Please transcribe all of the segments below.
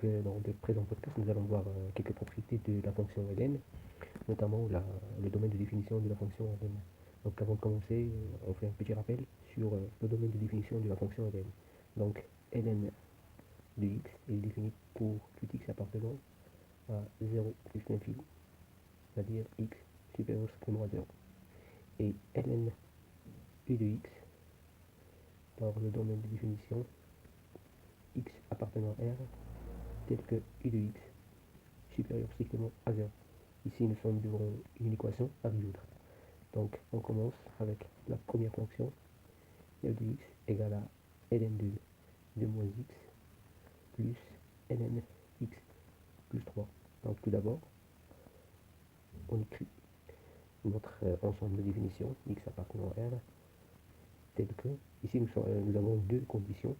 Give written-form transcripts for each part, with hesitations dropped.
Donc dans le présent podcast, nous allons voir quelques propriétés de la fonction ln, notamment le domaine de définition de la fonction ln. Donc avant de commencer, on fait un petit rappel sur le domaine de définition de la fonction ln. Donc ln de x est défini pour tout x appartenant à 0 plus l'infini, c'est-à-dire x supérieur strictement à 0. Et ln u de x, dans le domaine de définition, x appartenant à R, tel que u de x supérieur strictement à 0. Ici, nous sommes devant une équation à résoudre. Donc, on commence avec la première fonction, f de x égale à ln de moins x plus ln x plus 3. Donc, tout d'abord, on écrit notre ensemble de définition, x appartenant à R, tel que, ici, nous avons deux conditions.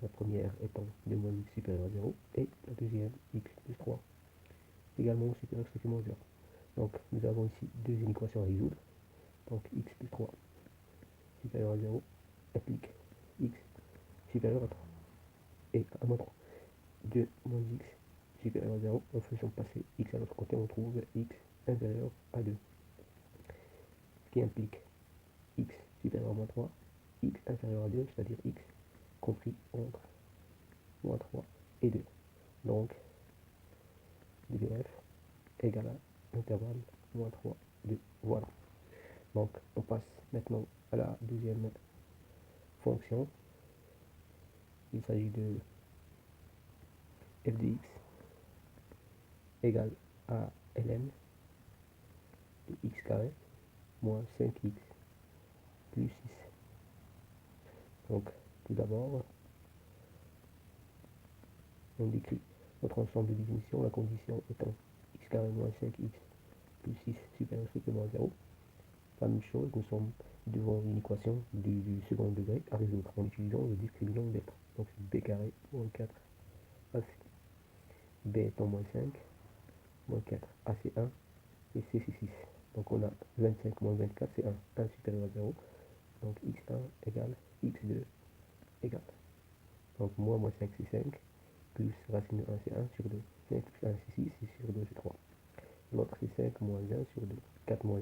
La première étant de moins x supérieur à 0 et la deuxième, x plus 3, également supérieur strictement à 0. Donc, nous avons ici deux équations à résoudre. Donc, x plus 3 supérieur à 0 implique x supérieur à 3 et à moins 3. 2 moins x supérieur à 0, en faisant passer x à l'autre côté, on trouve x inférieur à 2, ce qui implique x supérieur à moins 3, x inférieur à 2, c'est-à-dire x compris entre moins 3 et 2. Donc, df égale à intervalle moins 3, 2. Voilà. Donc, on passe maintenant à la deuxième fonction. Il s'agit de f de x égale à ln de x carré moins 5x plus 6. Donc, tout d'abord, on décrit notre ensemble de définition, la condition étant x carré moins 5x plus 6 supérieur strictement à 0. La même chose, nous sommes devant une équation du second degré à résoudre en utilisant le discriminant d'être. Donc, c'est b carré moins 4 ac. B étant moins 5, moins 4 ac1 et c c'est 6. Donc, on a 25 moins 24, c'est 1 supérieur à 0. Donc, x1 égale x2 égale. Donc, moins 5 c'est 5, plus racine de 1 c'est 1 sur 2. 5 plus 1 c'est 6, 6 sur 2 c'est 3. L'autre c'est 5 moins 1 sur 2. 4 moins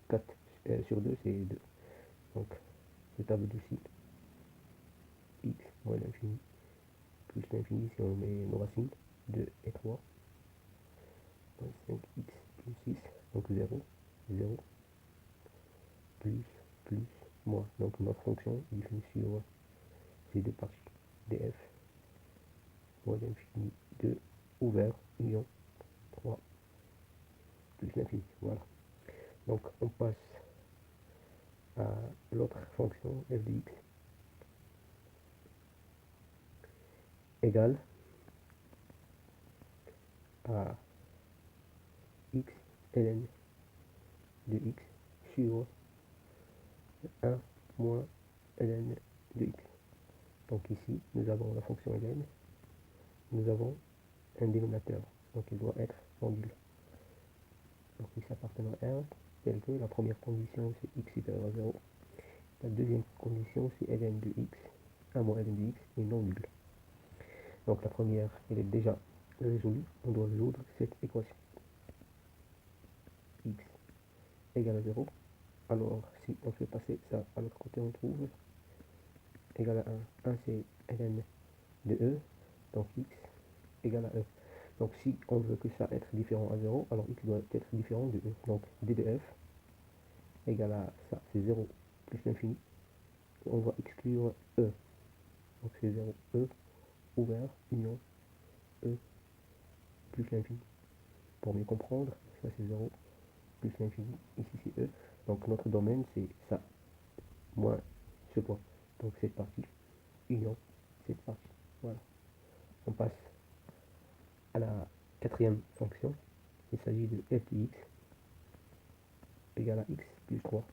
4 sur 2 c'est 2. Donc, le tableau de ci, x moins l'infini, plus l'infini si on met nos racines, 2 et 3, moins 5x plus 6, donc 0, 0, plus, moins. Donc notre fonction est définie sur ces deux parties, df, moins l'infini, 2, ouvert, union, 3, plus l'infini. Voilà. Donc on passe à l'autre fonction f de x égale à x ln de x sur 1 moins ln de x. Donc ici, nous avons la fonction ln, nous avons un dénominateur, donc il doit être non nul. Donc x appartenant à R, tel que la première condition c'est x supérieur à 0, la deuxième condition c'est ln de x, 1 moins ln de x est non nul. Donc la première, elle est déjà résolue, on doit résoudre cette équation. X égale à 0, alors si on fait passer ça à l'autre côté, on trouve égal à 1, 1 c'est ln de e, donc x égale à e. Donc si on veut que ça être différent à 0, alors x doit être différent de e. Donc d de f égale à ça, c'est 0 plus l'infini. On va exclure e. Donc c'est 0, e, ouvert, union, e, plus l'infini. Pour mieux comprendre, ça c'est 0 plus l'infini, ici c'est e. Donc notre domaine c'est ça, moins ce point. Donc cette partie, union, cette partie. Voilà. On passe à la quatrième fonction. Il s'agit de f de x égale à x plus 3.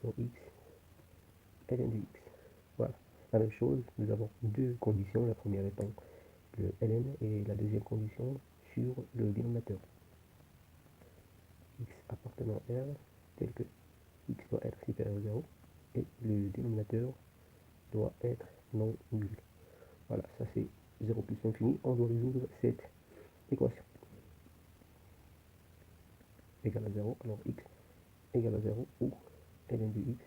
Donc x ln de x. Voilà. La même chose, nous avons deux conditions. La première étant le ln et la deuxième condition sur le dénominateur. X appartenant à R tel que x doit être supérieur à 0 et le dénominateur doit être non nul. Voilà, ça c'est 0 plus l'infini, on doit résoudre cette équation. Égale à 0, alors x égale à 0 ou ln de x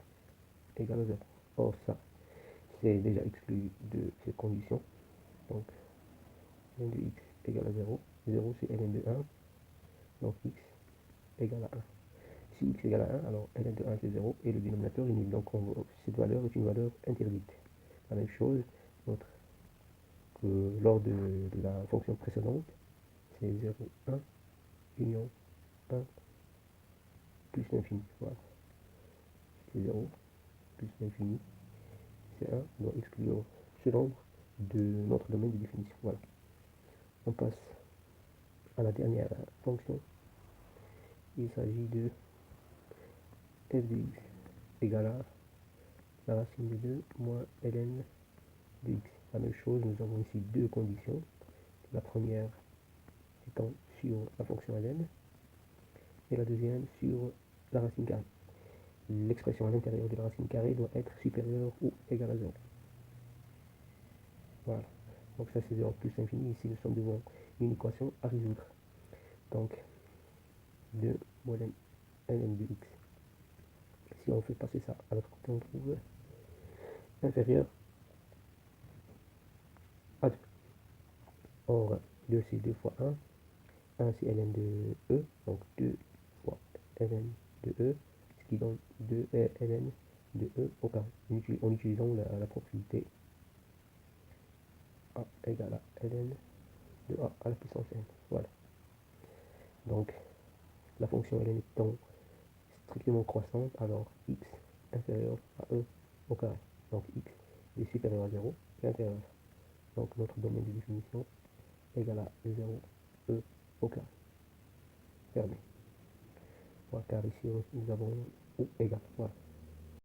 égale à 0. Or ça, c'est déjà exclu de cette condition. Donc ln de x égale à 0. 0 c'est ln de 1. Donc x égale à 1. Si x égale à 1, alors ln de 1 c'est 0 et le dénominateur est nul. Donc cette valeur est une valeur interdite. La même chose que lors de la fonction précédente, c'est 0, 1, union 1 plus l'infini. Voilà. C'est 0 plus l'infini. C'est 1. On doit exclure ce nombre de notre domaine de définition. Voilà. On passe à la dernière fonction. Il s'agit de f de x égale à la racine de 2 moins ln de x. La même chose, nous avons ici deux conditions. La première étant sur la fonction ln et la deuxième sur la racine carrée. L'expression à l'intérieur de la racine carrée doit être supérieure ou égale à 0. Voilà. Donc ça c'est 0 plus l'infini. Ici nous sommes devant une équation à résoudre. Donc 2 moins ln de x. Si on fait passer ça à l'autre côté, on trouve inférieur à 2. Or 2 c'est 2 fois 1. 1 c'est ln de e. Donc 2 fois ln de e. Ce qui donne 2 ln de e au carré. En utilisant la propriété a égale à ln de a à la puissance n. Voilà. Donc la fonction ln étant strictement croissante, alors x inférieur à e au carré. Donc x est supérieur à 0 et inférieur. Donc notre domaine de définition égale à 0 e au carré. Fermé. Voilà, car ici nous avons ou égal. Voilà.